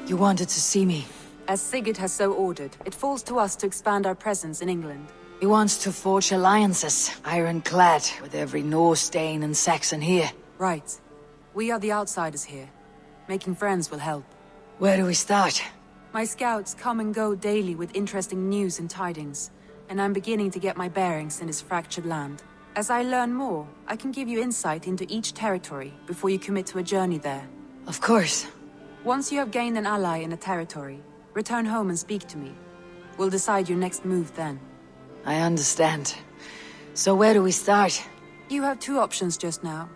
You wanted to see me. As Sigurd has so ordered, it falls to us to expand our presence in England. He wants to forge alliances, ironclad, with every Norse, Dane and Saxon here. Right. We are the outsiders here. Making friends will help. Where do we start? My scouts come and go daily with interesting news and tidings, and I'm beginning to get my bearings in this fractured land. As I learn more, I can give you insight into each territory before you commit to a journey there. Of course. Once you have gained an ally in a territory, return home and speak to me. We'll decide your next move then. I understand. So where do we start? You have two options just now.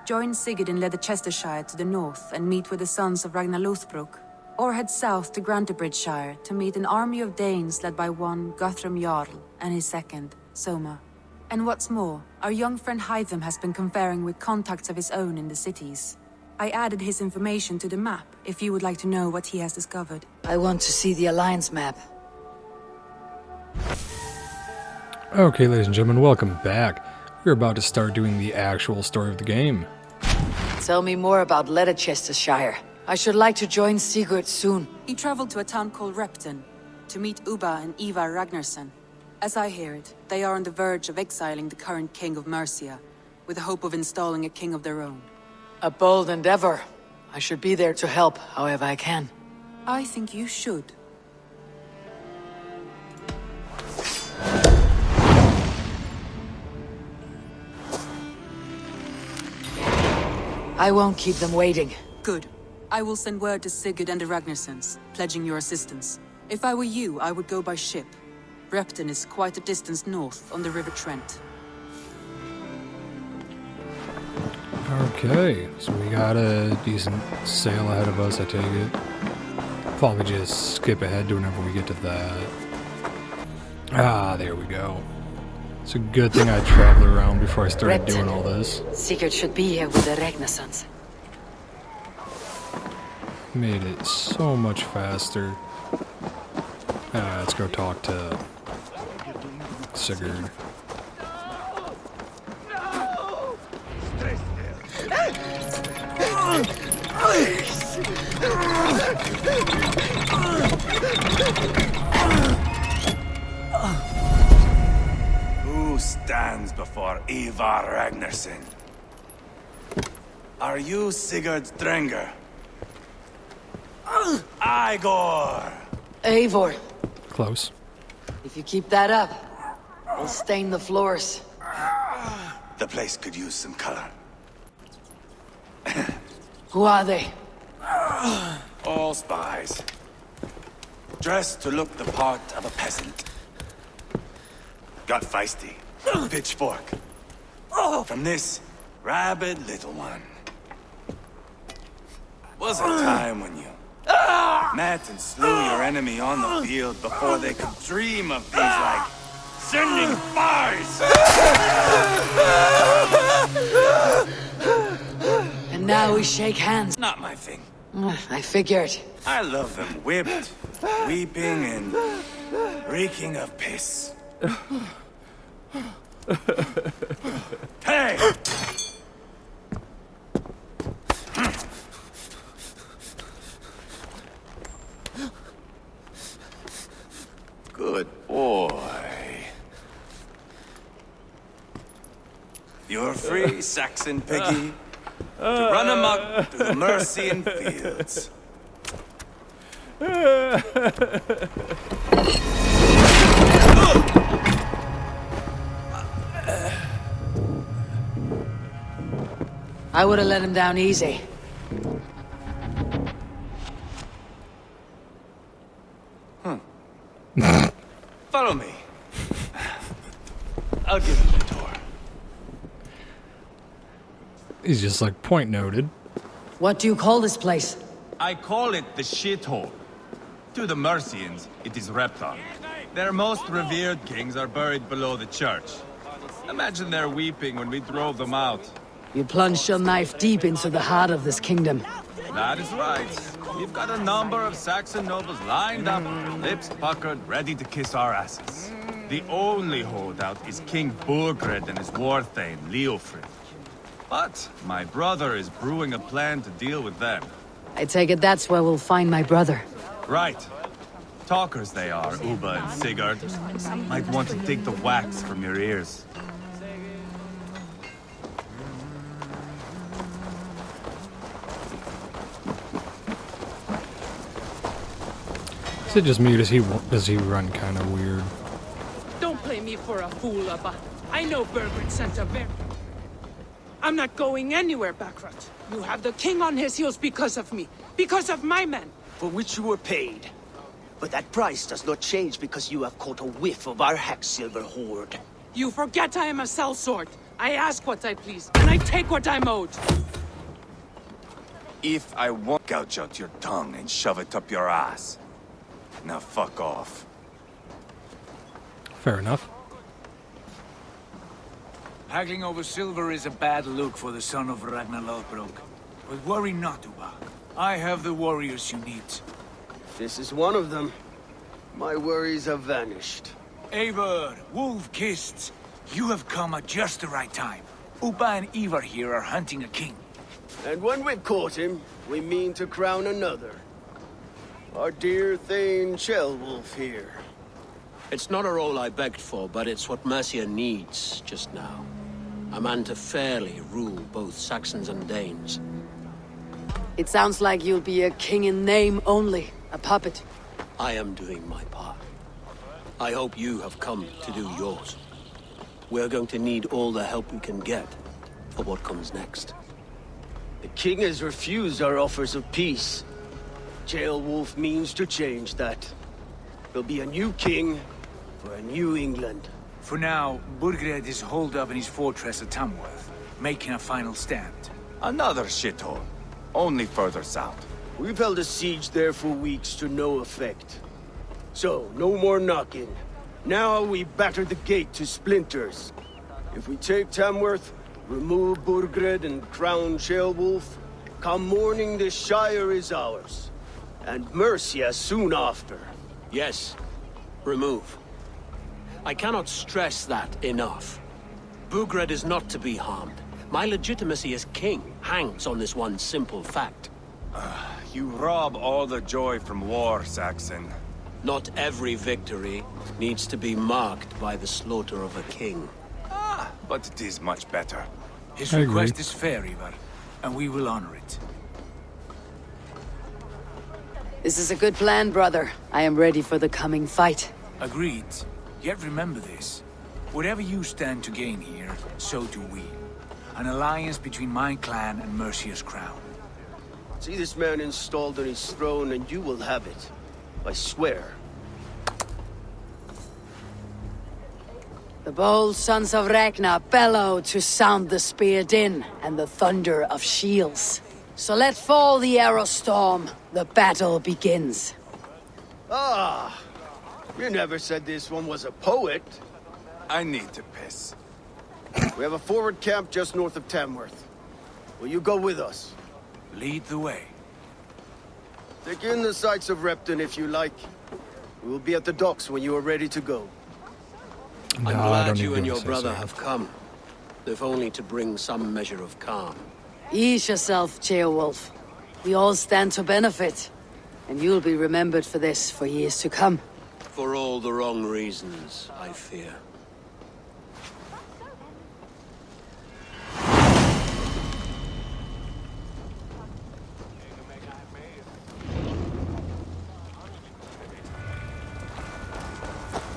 Join Sigurd in Leicestershire to the north and meet with the sons of Ragnarssons, or head south to Grantebridgeshire to meet an army of Danes led by one Guthrum Jarl and his second, Soma. And what's more, our young friend Hytham has been conferring with contacts of his own in the cities. I added his information to the map, if you would like to know what he has discovered. I want to see the Alliance map. Okay, ladies and gentlemen, welcome back. We're about to start doing the actual story of the game. Tell me more about Leicestershire. I should like to join Sigurd soon. He traveled to a town called Repton, to meet Ubba and Eivor Ragnarssons. As I hear it, they are on the verge of exiling the current king of Mercia, with the hope of installing a king of their own. A bold endeavor. I should be there to help, however I can. I think you should. I won't keep them waiting. Good. I will send word to Sigurd and the Ragnarssons, pledging your assistance. If I were you, I would go by ship. Repton is quite a distance north on the River Trent. Okay, so we got a decent sail ahead of us, I take it. Probably just skip ahead to whenever we get to that. Ah, there we go. It's a good thing I traveled around before I started doing all this. Sigurd should be here with the Ragnarssons. Made it so much faster. Let's go talk to Sigurd. Who stands before Eivor Ragnarsson? Are you Sigurd's Drenger? Eivor! Eivor, Close. if you keep that up, I'll stain the floors. The place could use some color. Who are they? All spies. Dressed to look the part of a peasant. Got feisty. Pitchfork. From this rabid little one. Was a time when you met and slew your enemy on the field before they could dream of things like sending spies. And now we shake hands. Not my thing. I figured. I love them whipped, weeping, and reeking of piss. Hey! Good boy. You're free, Saxon piggy, to run amok through the Mercian fields. I would have let him down easy. Follow me. I'll give you a tour. He's just like point noted. What do you call this place? I call it the shithole. To the Mercians, it is Repton. Their most revered kings are buried below the church. Imagine their weeping when we drove them out. You plunged your knife deep into the heart of this kingdom. That is right. We've got a number of Saxon nobles lined up, lips puckered, ready to kiss our asses. The only holdout is King Burgred and his war thane, Leofrid. But my brother is brewing a plan to deal with them. I take it that's where we'll find my brother. Right. Talkers they are, Uba and Sigurd. Might want to dig the wax from your ears. Is it just me, or does he run kind of weird? Don't play me for a fool, Abba. I know Bergred sent a very... I'm not going anywhere, Backrot. You have the king on his heels because of me. Because of my men. For which you were paid. But that price does not change because you have caught a whiff of our Hacksilver hoard. You forget I am a sellsword. I ask what I please, and I take what I'm owed. If I won't gouge out your tongue and shove it up your ass. Now fuck off. Fair enough. Haggling over silver is a bad look for the son of Ragnarssons. But worry not, Uba. I have the warriors you need. This is one of them. My worries have vanished. Eivor, Wolf-Kissed, you have come at just the right time. Uba and Eivor here are hunting a king. And when we've caught him, we mean to crown another. Our dear Thane Ceolwulf here. It's not a role I begged for, but it's what Mercia needs just now. A man to fairly rule both Saxons and Danes. It sounds like you'll be a king in name only, a puppet. I am doing my part. I hope you have come to do yours. We're going to need all the help we can get for what comes next. The king has refused our offers of peace. Ceolwulf means to change that. There'll be a new king for a new England. For now, Burgred is holed up in his fortress at Tamworth, making a final stand. Another shithole. Only further south. We've held a siege there for weeks to no effect. So, no more knocking. Now we batter the gate to splinters. If we take Tamworth, remove Burgred and crown Ceolwulf, come morning the Shire is ours. And Mercia soon after. Yes, remove. I cannot stress that enough. Burgred is not to be harmed. My legitimacy as king hangs on this one simple fact. You rob all the joy from war, Saxon. Not every victory needs to be marked by the slaughter of a king. But it is much better. His I agree. request is fair, Eivor, and we will honor it. This is a good plan, brother. I am ready for the coming fight. Agreed. Yet remember this. Whatever you stand to gain here, so do we. An alliance between my clan and Mercia's crown. See this man installed on his throne and you will have it. I swear. The bold sons of Ragnar bellow to sound the spear din and the thunder of shields. So let fall the arrow storm. The battle begins. Ah! You never said this one was a poet. I need to piss. We have a forward camp just north of Tamworth. Will you go with us? Lead the way. Take in the sights of Repton if you like. We will be at the docks when you are ready to go. I'm No, I glad don't you need and to your say brother so. have come. If only to bring some measure of calm. Ease yourself, Ceolwulf. We all stand to benefit. And you'll be remembered for this for years to come. For all the wrong reasons, I fear.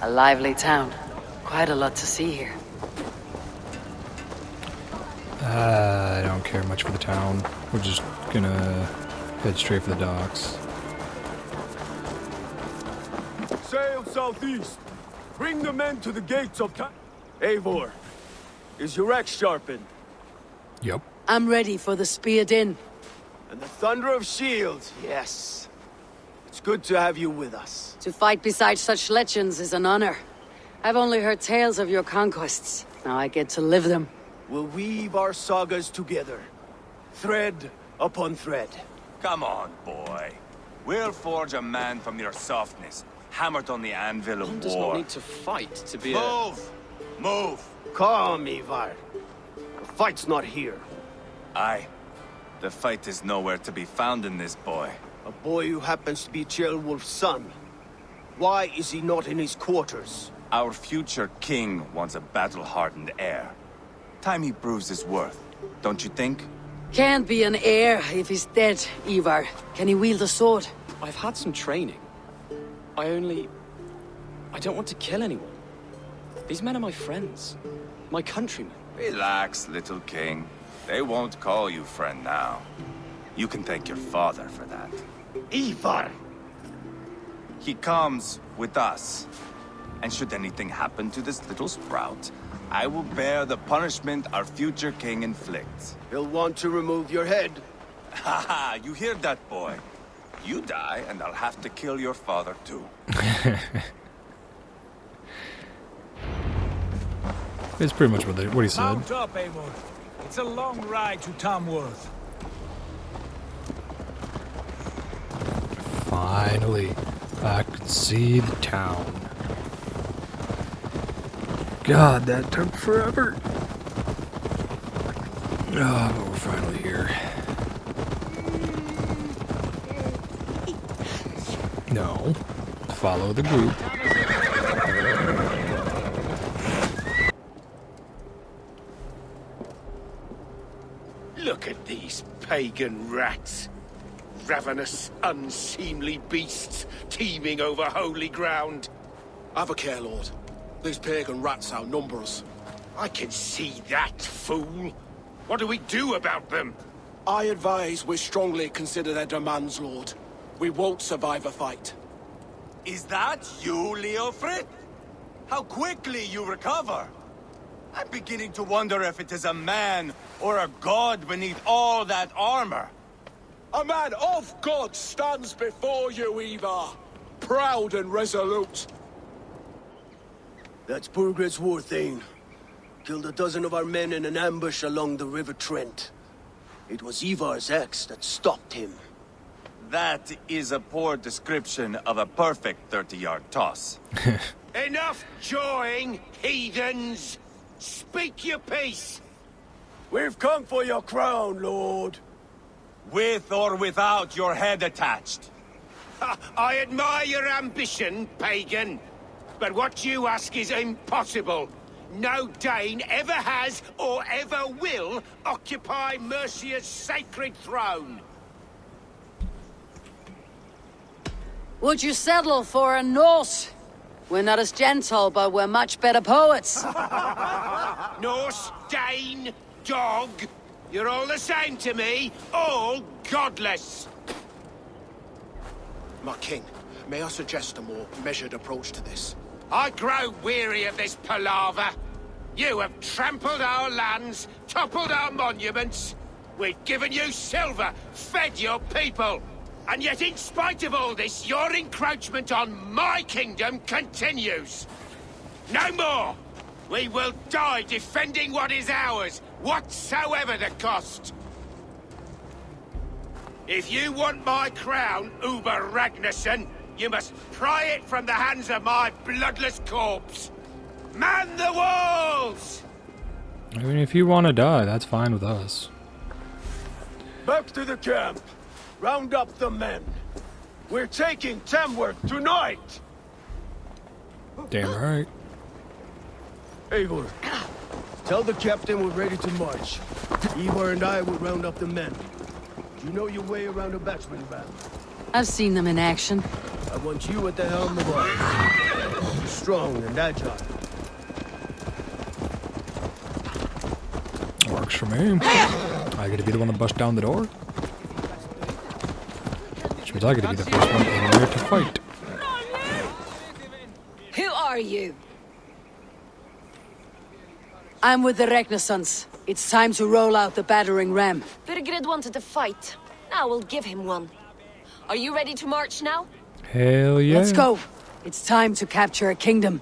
A lively town. Quite a lot to see here. I don't care much for the town. We're just gonna head straight for the docks. Sail southeast. Bring the men to the gates of Eivor, is your axe sharpened? Yep. I'm ready for the spear din. And the thunder of shields, yes. It's good to have you with us. To fight beside such legends is an honor. I've only heard tales of your conquests. Now I get to live them. We'll weave our sagas together. Thread upon thread. Come on, boy. We'll forge a man from your softness, hammered on the anvil of One does war. not need to fight to be Move! Move! Calm, Eivor. The fight's not here. Aye. The fight is nowhere to be found in this boy. A boy who happens to be Ceolwulf's son. Why is he not in his quarters? Our future king wants a battle-hardened heir. Time he proves his worth, don't you think? Can't be an heir if he's dead, Eivor. Can he wield a sword? I've had some training. I don't want to kill anyone. These men are my friends. My countrymen. Relax, little king. They won't call you friend now. You can thank your father for that. Eivor! He comes with us. And should anything happen to this little sprout, I will bear the punishment our future king inflicts. He'll want to remove your head. Haha, you hear that, boy? You die, and I'll have to kill your father, too. It's pretty much what he said. Mount up, Eivor. It's a long ride to Tamworth. Finally, I could see the town. God, that took forever. Ah, but we're finally here. No. Follow the group. Look at these pagan rats. Ravenous, unseemly beasts teeming over holy ground. Have a care, Lord. These pagan rats outnumber us. I can see that, fool. What do we do about them? I advise we strongly consider their demands, Lord. We won't survive a fight. Is that you, Leofrid? How quickly you recover! I'm beginning to wonder if it is a man or a god beneath all that armor. A man of God stands before you, Eivor. Proud and resolute. That's Burgred's war thane. Killed a dozen of our men in an ambush along the River Trent. It was Eivor's axe that stopped him. That is a poor description of a perfect 30-yard toss. Enough jawing, heathens! Speak your piece! We've come for your crown, Lord. With or without your head attached. I admire your ambition, pagan. But what you ask is impossible. No Dane ever has or ever will occupy Mercia's sacred throne. Would you settle for a Norse? We're not as gentle, but we're much better poets. Norse, Dane, dog. You're all the same to me. All godless. My king, may I suggest a more measured approach to this? I grow weary of this palaver. You have trampled our lands, toppled our monuments. We've given you silver, fed your people. And yet, in spite of all this, your encroachment on my kingdom continues. No more! We will die defending what is ours, whatsoever the cost. If you want my crown, Uber Ragnarsson, you must pry it from the hands of my bloodless corpse. Man the walls! I mean, if you want to die, that's fine with us. Back to the camp. Round up the men. We're taking Tamworth tonight! Damn right. Eivor, tell the captain we're ready to march. Eivor and I will round up the men. You know your way around a batsman battle. I've seen them in action. I want you at the helm of ours. Strong and agile. Works for me. I get to be the one to bust down the door. Which means I get to be the first one in there to fight. Who are you? I'm with the Ragnarssons. It's time to roll out the battering ram. Burgred wanted to fight. Now we'll give him one. Are you ready to march now? Hell yeah. Let's go. It's time to capture a kingdom.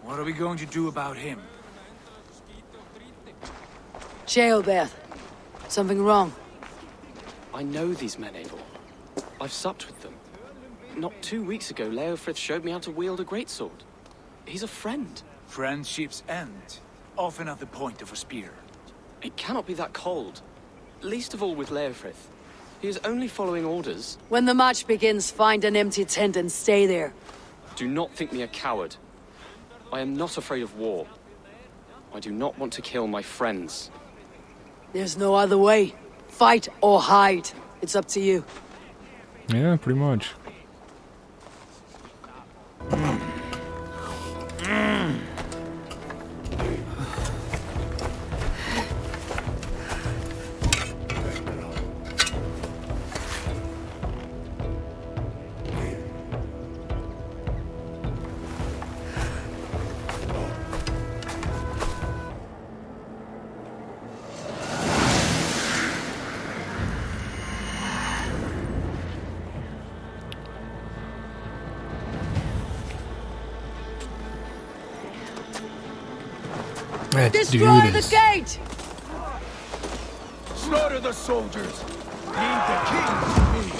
What are we going to do about him? Ceolbert. Something wrong. I know these men, Eivor. I've supped with them. Not 2 weeks ago, Leofrith showed me how to wield a greatsword. He's a friend. Friendships end. often at the point of a spear. It cannot be that cold. Least of all with Leofrith. He is only following orders. When the match begins, find an empty tent and stay there. Do not think me a coward. I am not afraid of war. I do not want to kill my friends. There's no other way. Fight or hide. It's up to you. Yeah, pretty much. Let's do Destroy this. the gate! Slaughter the soldiers! Leave the king to me!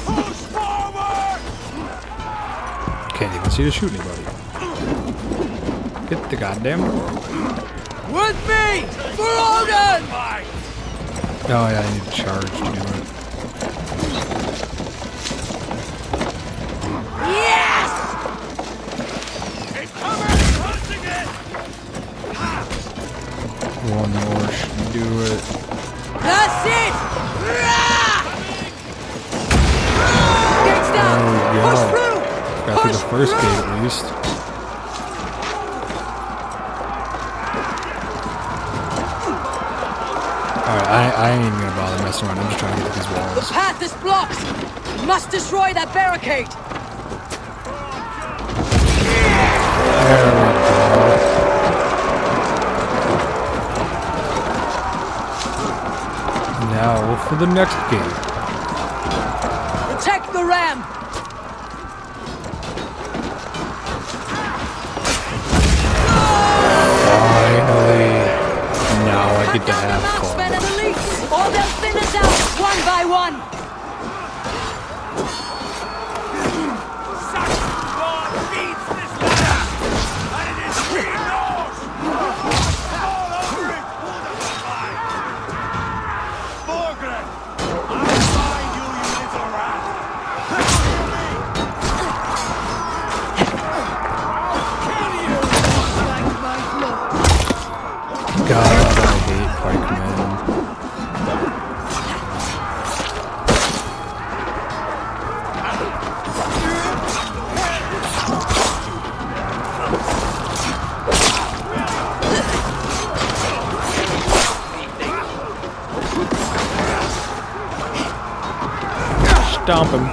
Push forward! Can't even see to shoot anybody. Get the goddamn. With me! For Odin! Oh yeah, I need to charge to do it. Yes! It's coming! Hunting it! One more should do it. That's it! Gates down! There we Push go. through! Got through the Push first through! gate at least. Alright, I ain't even gonna bother messing around. I'm just trying to get to these The walls. path is blocked! You must destroy that barricade! There we go. Now for the next gate. Protect the ram! Finally. Now I get to have Marksmen fun. and elites! Or they'll thin us out, one by one! God, I hate pikemen. Stomp him.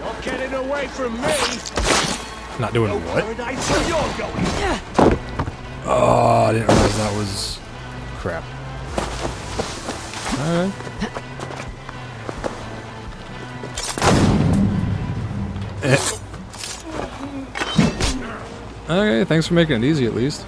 Not getting away from me! Not doing what? Paradise where you're going! Oh, I didn't realize that was crap. Alright. Okay, thanks for making it easy at least.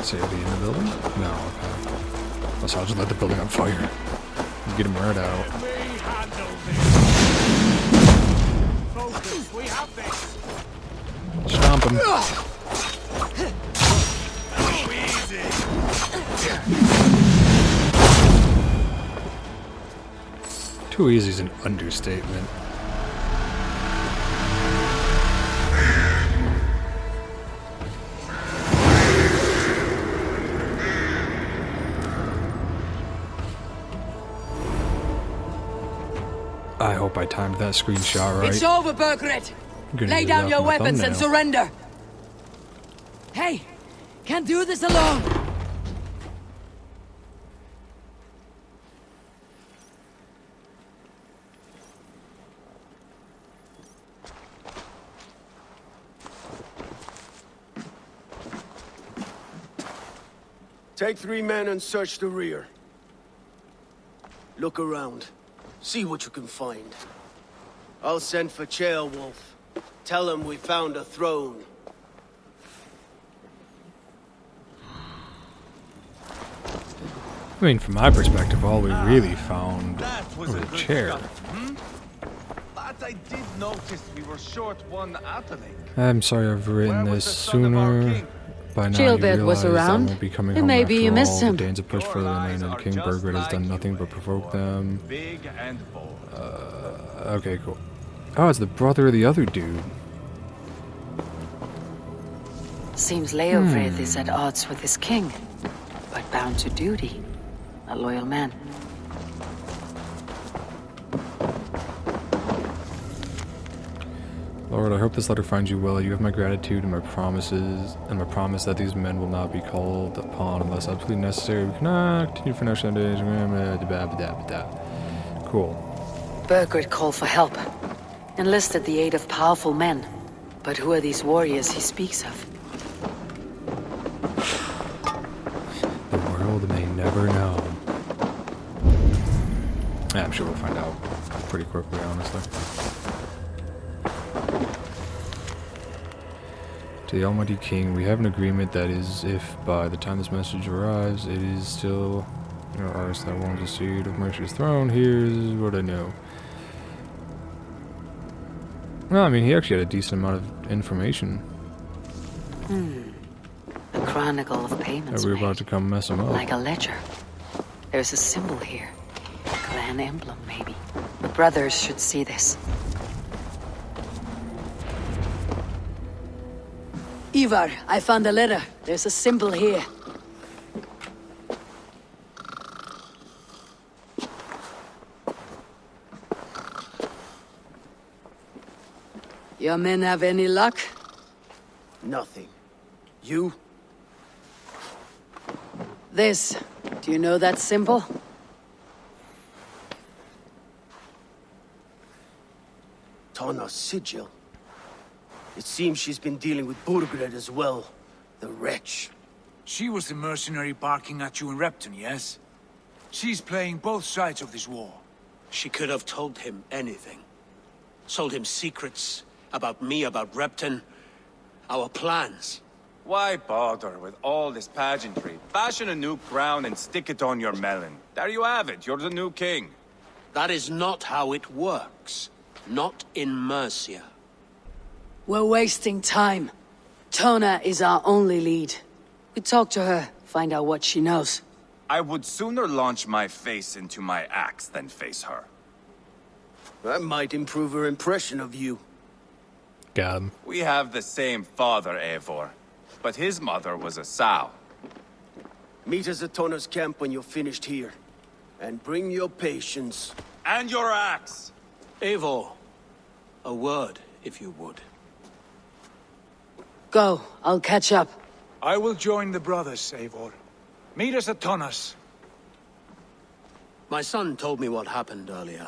Safety in the building? No, okay. Unless I'll just let the building on fire. Get him right out. We handle this! Focus, we have this! Stomp him. Too easy is an understatement. I hope I timed that screenshot right. It's over, Bergred! Gonna Lay use down that your for my weapons and thumbnail. surrender! Hey! Can't do this alone! Take 3 men and search the rear. Look around. See what you can find. I'll send for Ceolwulf. Tell him we found a throne. I mean, from my perspective, all we really found was a chair. But I did notice we were short one athelink. I'm sorry I've written this sooner. By now you Gilbert was realize I around. won't be coming It home may be after you all. missed him. The Danes have pushed further than land, and King Birgred has done nothing but provoke them. Big and bold. Okay, cool. Oh, it's the brother of the other dude. Seems Leofrid is at odds with his king, but bound to duty. A loyal man. Lord, I hope this letter finds you well. You have my gratitude and my promises, and my promise that these men will not be called upon unless absolutely necessary. We cannot continue for next 10 days. Cool. Birgred called for help. Enlisted the aid of powerful men. But who are these warriors he speaks of? The world may never know. Yeah, I'm sure we'll find out pretty quickly, honestly. To the Almighty King, we have an agreement that is, if by the time this message arrives, it is still ours that wants a seat of Mercy's throne, here's what I know. Well, I mean, he actually had a decent amount of information. A chronicle of payments That we were made. about to come mess him up. Like a ledger. There's a symbol here. A clan emblem, maybe. The brothers should see this. Eivor, I found a letter. There's a symbol here. Your men have any luck? Nothing. You? This. Do you know that symbol? Tana's sigil. It seems she's been dealing with Burgred as well. The wretch. She was the mercenary barking at you in Repton, yes? She's playing both sides of this war. She could have told him anything. Sold him secrets about me, about Repton, our plans. Why bother with all this pageantry? Fashion a new crown and stick it on your melon. There you have it, you're the new king. That is not how it works. Not in Mercia. We're wasting time. Tona is our only lead. We talk to her, find out what she knows. I would sooner launch my face into my axe than face her. That might improve her impression of you. Got him. We have the same father, Eivor, but his mother was a sow. Meet us at Tona's camp when you're finished here. And bring your patience. And your axe! Eivor, a word, if you would. Go, I'll catch up. I will join the brothers, Eivor. Meet us at Tonas. My son told me what happened earlier,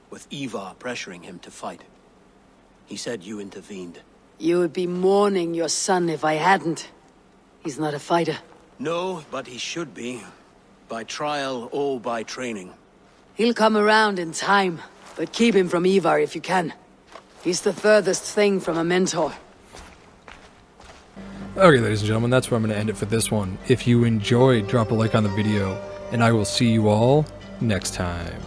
with Eivor pressuring him to fight. He said you intervened. You would be mourning your son if I hadn't. He's not a fighter. No, but he should be. By trial or by training. He'll come around in time, but keep him from Eivor if you can. He's the furthest thing from a mentor. Okay, ladies and gentlemen, that's where I'm going to end it for this one. If you enjoyed, drop a like on the video, and I will see you all next time.